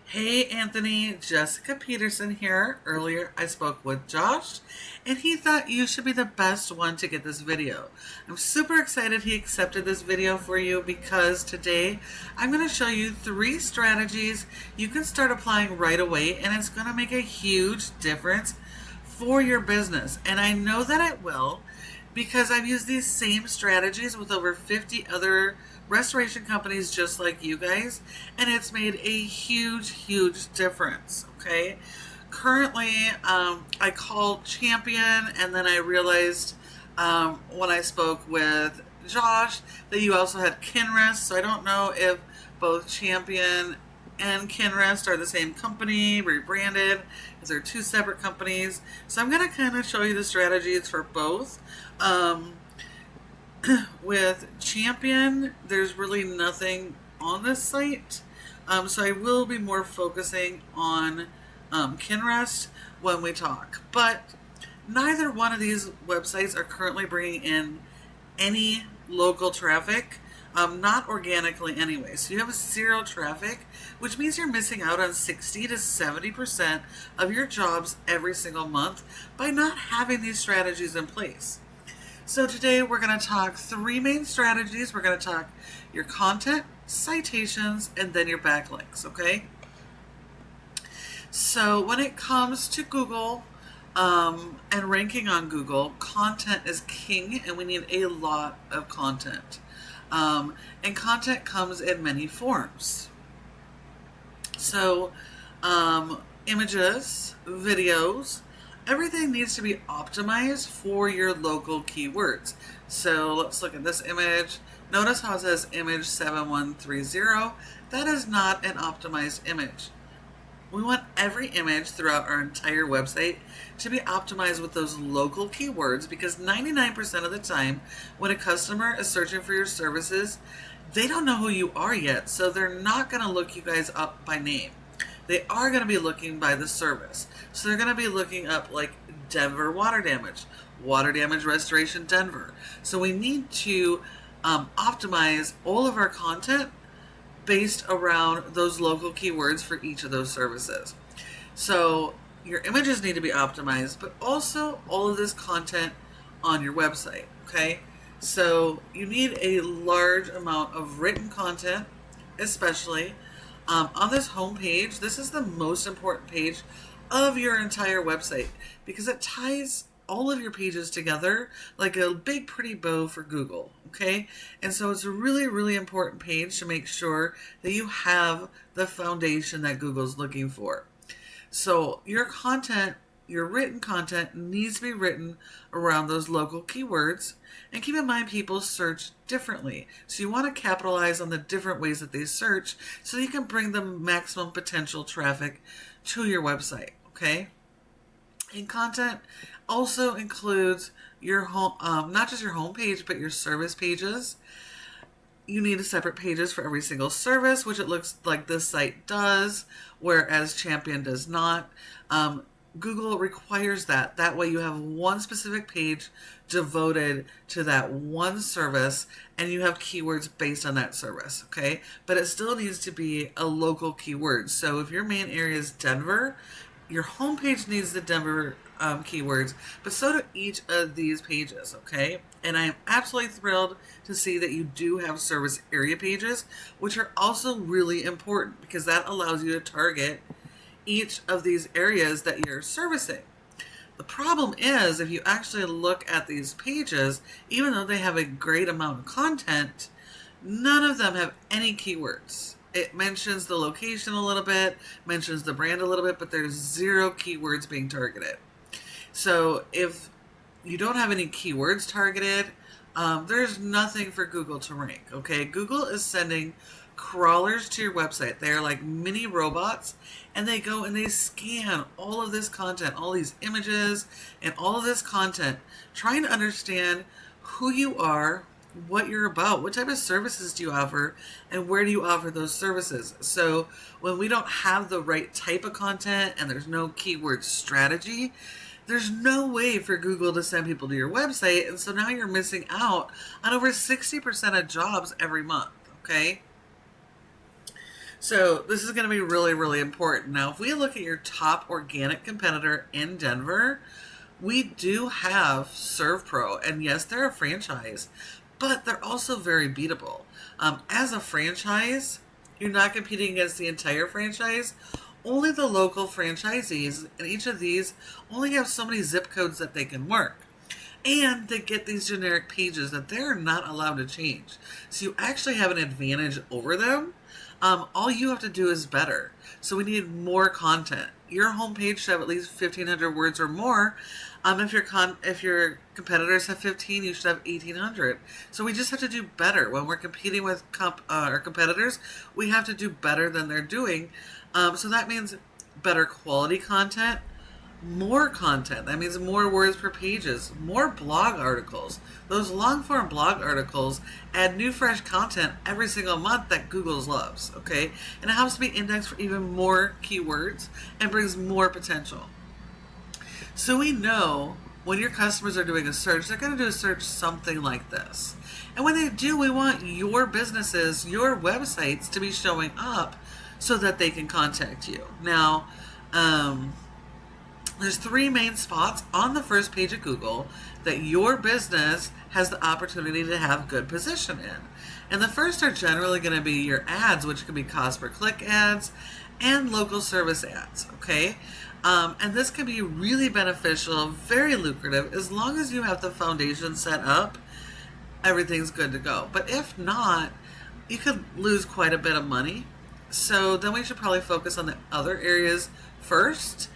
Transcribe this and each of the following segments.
Hey Anthony, Jessica Peterson here. Earlier I spoke with Josh and he thought you should be the best one to get this video. I'm super excited he accepted this video for you because today I'm going to show you 3 strategies you can start applying right away, and it's going to make a huge difference for your business. And I know that it will because I've used these same strategies with over 50 other restoration companies just like you guys, and it's made a huge difference. Okay, currently I called Champion, and then I realized when I spoke with Josh that you also had Kinrest, so I don't know if both Champion and Kinrest are the same company, rebranded, because they're 2 separate companies. So I'm going to kind of show you the strategies for both. With Champion, there's really nothing on this site, so I will be more focusing on Kinrest when we talk. But neither one of these websites are currently bringing in any local traffic, not organically anyway. So you have 0 traffic, which means you're missing out on 60 to 70% of your jobs every single month by not having these strategies in place. So today we're going to talk 3 main strategies. We're going to talk your content, citations, and then your backlinks, okay? So when it comes to Google and ranking on Google, content is king, and we need a lot of content. And content comes in many forms. So images, videos, everything needs to be optimized for your local keywords. So let's look at this image. Notice how it says image 7130. That is not an optimized image. We want every image throughout our entire website to be optimized with those local keywords, because 99% of the time when a customer is searching for your services, they don't know who you are yet, so they're not going to look you guys up by name. They are going to be looking by the service. So they're going to be looking up like Denver water damage restoration Denver. So we need to optimize all of our content based around those local keywords for each of those services. So your images need to be optimized, but also all of this content on your website, okay? So you need a large amount of written content, especially on this home page. This is the most important page of your entire website because it ties all of your pages together like a big pretty bow for Google, okay? And so it's a really important page to make sure that you have the foundation that Google's looking for. So your content, your written content, needs to be written around those local keywords. And keep in mind, people search differently. So you want to capitalize on the different ways that they search so you can bring the maximum potential traffic to your website, okay? And content also includes your home, not just your home page, but your service pages. You need separate pages for every single service, which it looks like this site does, whereas Champion does not. Google requires that. That way you have one specific page devoted to that one service, and you have keywords based on that service, okay? But it still needs to be a local keyword. So if your main area is Denver, your homepage needs the Denver keywords, but so do each of these pages, okay? And I am absolutely thrilled to see that you do have service area pages, which are also really important because that allows you to target each of these areas that you're servicing. The problem is, if you actually look at these pages, even though they have a great amount of content, none of them have any keywords. It mentions the location a little bit, mentions the brand a little bit, but there's 0 keywords being targeted. So if you don't have any keywords targeted, there's nothing for Google to rank, okay? Google is sending crawlers to your website. They're like mini robots, and they go and they scan all of this content, all these images and all of this content, trying to understand who you are, what you're about, what type of services do you offer, and where do you offer those services. So when we don't have the right type of content and there's no keyword strategy, there's no way for Google to send people to your website, and so now you're missing out on over 60% of jobs every month, okay? So this is going to be really, really important. Now, if we look at your top organic competitor in Denver, we do have ServPro, and yes, they're a franchise, but they're also very beatable. As a franchise, you're not competing against the entire franchise. Only the local franchisees, and each of these only have so many zip codes that they can work. And they get these generic pages that they're not allowed to change. So you actually have an advantage over them. All you have to do is better. So we need more content. Your homepage should have at least 1,500 words or more. If your competitors have 15, you should have 1,800. So we just have to do better. When we're competing with our competitors, we have to do better than they're doing. So that means better quality content, more content. That means more words per pages, more blog articles. Those long form blog articles add new fresh content every single month that Google loves, okay? And it helps to be indexed for even more keywords and brings more potential. So we know when your customers are doing a search, they're going to do a search something like this. And when they do, we want your businesses, your websites to be showing up so that they can contact you. Now, there's 3 main spots on the first page of Google that your business has the opportunity to have good position in. And the first are generally going to be your ads, which can be cost per click ads and local service ads, okay? And this can be really beneficial, very lucrative, as long as you have the foundation set up, everything's good to go. But if not, you could lose quite a bit of money. So then we should probably focus on the other areas first,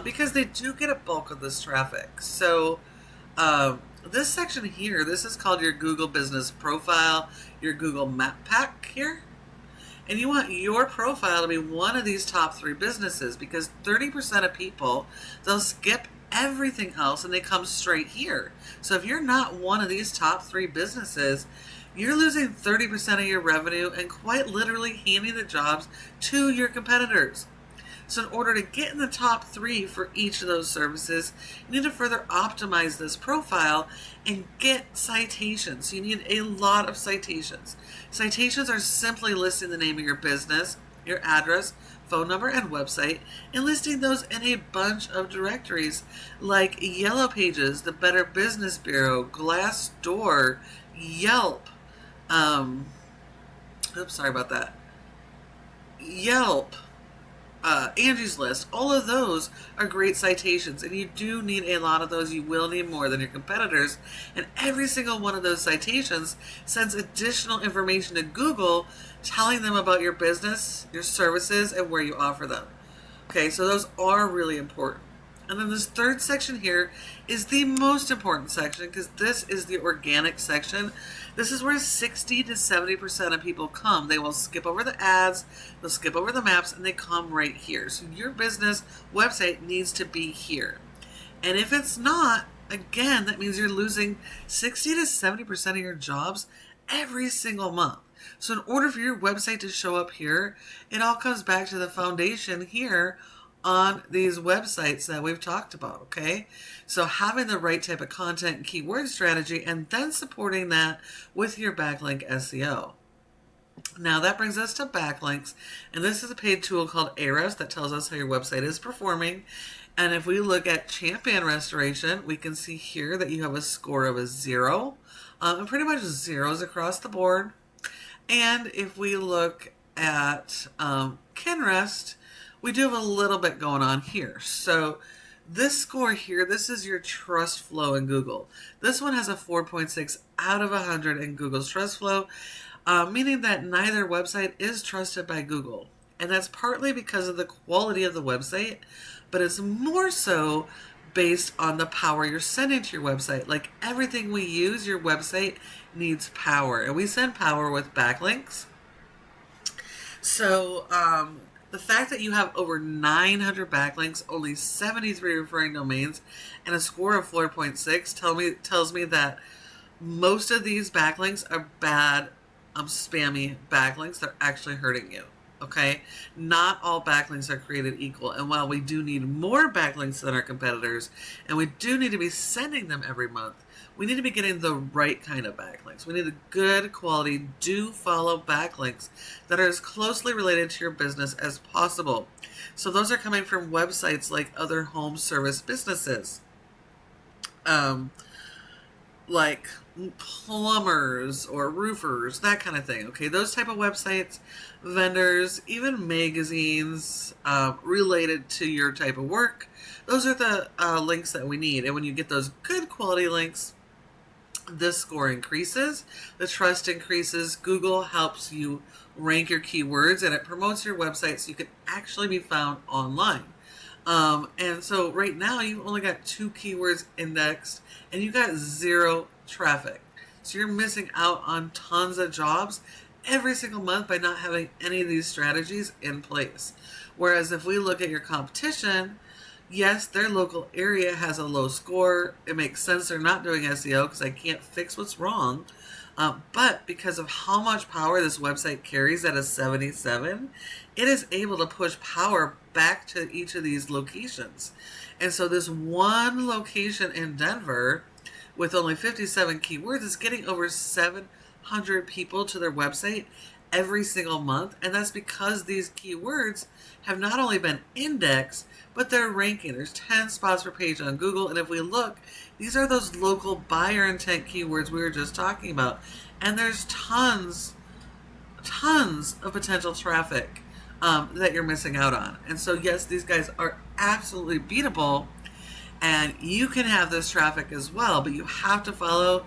because they do get a bulk of this traffic. So this section here, this is called your Google Business Profile, your Google Map Pack here. And you want your profile to be one of these top 3 businesses, because 30% of people, they'll skip everything else and they come straight here. So if you're not one of these top 3 businesses, you're losing 30% of your revenue and quite literally handing the jobs to your competitors. So in order to get in the top 3 for each of those services, you need to further optimize this profile and get citations. You need a lot of citations. Citations are simply listing the name of your business, your address, phone number, and website, and listing those in a bunch of directories like Yellow Pages, the Better Business Bureau, Glassdoor, Yelp, Yelp, Angie's List. All of those are great citations, and you do need a lot of those. You will need more than your competitors, and every single one of those citations sends additional information to Google telling them about your business, your services, and where you offer them. Okay, so those are really important. And then this third section here is the most important section, because this is the organic section. This is where 60 to 70% of people come. They will skip over the ads, they'll skip over the maps, and they come right here. So your business website needs to be here. And if it's not, again, that means you're losing 60 to 70% of your jobs every single month. So in order for your website to show up here, it all comes back to the foundation here on these websites that we've talked about, okay? So having the right type of content and keyword strategy, and then supporting that with your backlink SEO. Now that brings us to backlinks, and this is a paid tool called Ahrefs that tells us how your website is performing. And if we look at Champion Restoration, we can see here that you have a score of a 0, and pretty much zeros across the board. And if we look at Kinrest, we do have a little bit going on here. So this score here, this is your trust flow in Google. This one has a 4.6 out of 100 in Google's trust flow, meaning that neither website is trusted by Google. And that's partly because of the quality of the website, but it's more so based on the power you're sending to your website. Like everything we use, your website needs power, and we send power with backlinks. So the fact that you have over 900 backlinks, only 73 referring domains, and a score of 4.6 tells me that most of these backlinks are bad, spammy backlinks. They're actually hurting you. Okay, not all backlinks are created equal, and while we do need more backlinks than our competitors, and we do need to be sending them every month, we need to be getting the right kind of backlinks. We need a good quality, do follow backlinks that are as closely related to your business as possible. So those are coming from websites like other home service businesses, like plumbers or roofers, that kind of thing. Okay, those type of websites, vendors, even magazines related to your type of work. Those are the links that we need. And when you get those good quality links, the score increases, the trust increases. Google helps you rank your keywords, and it promotes your website so you can actually be found online. And so right now you only got 2 keywords indexed and you got 0 traffic. So you're missing out on tons of jobs every single month by not having any of these strategies in place. Whereas if we look at your competition, yes, their local area has a low score. It makes sense they're not doing SEO because I can't fix what's wrong. But because of how much power this website carries at a 77, it is able to push power back to each of these locations. And so this one location in Denver with only 57 keywords is getting over 700 people to their website every single month. And that's because these keywords have not only been indexed, but they're ranking. There's 10 spots per page on Google. And if we look, these are those local buyer intent keywords we were just talking about. And there's tons of potential traffic that you're missing out on. And so yes, these guys are absolutely beatable, and you can have this traffic as well, but you have to follow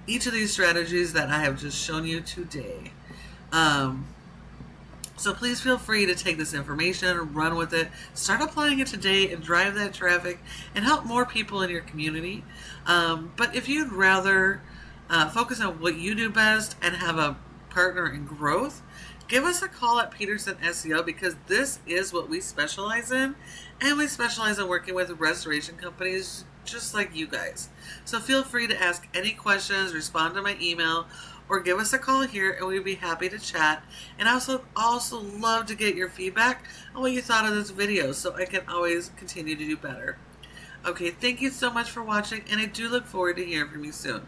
each of these strategies that I have just shown you today. So please feel free to take this information, run with it, start applying it today and drive that traffic and help more people in your community. But if you'd rather focus on what you do best and have a partner in growth, give us a call at Peterson SEO, because this is what we specialize in, and we specialize in working with restoration companies just like you guys. So feel free to ask any questions, respond to my email, or give us a call here and we'd be happy to chat. And I also love to get your feedback on what you thought of this video so I can always continue to do better. Okay, thank you so much for watching, and I do look forward to hearing from you soon.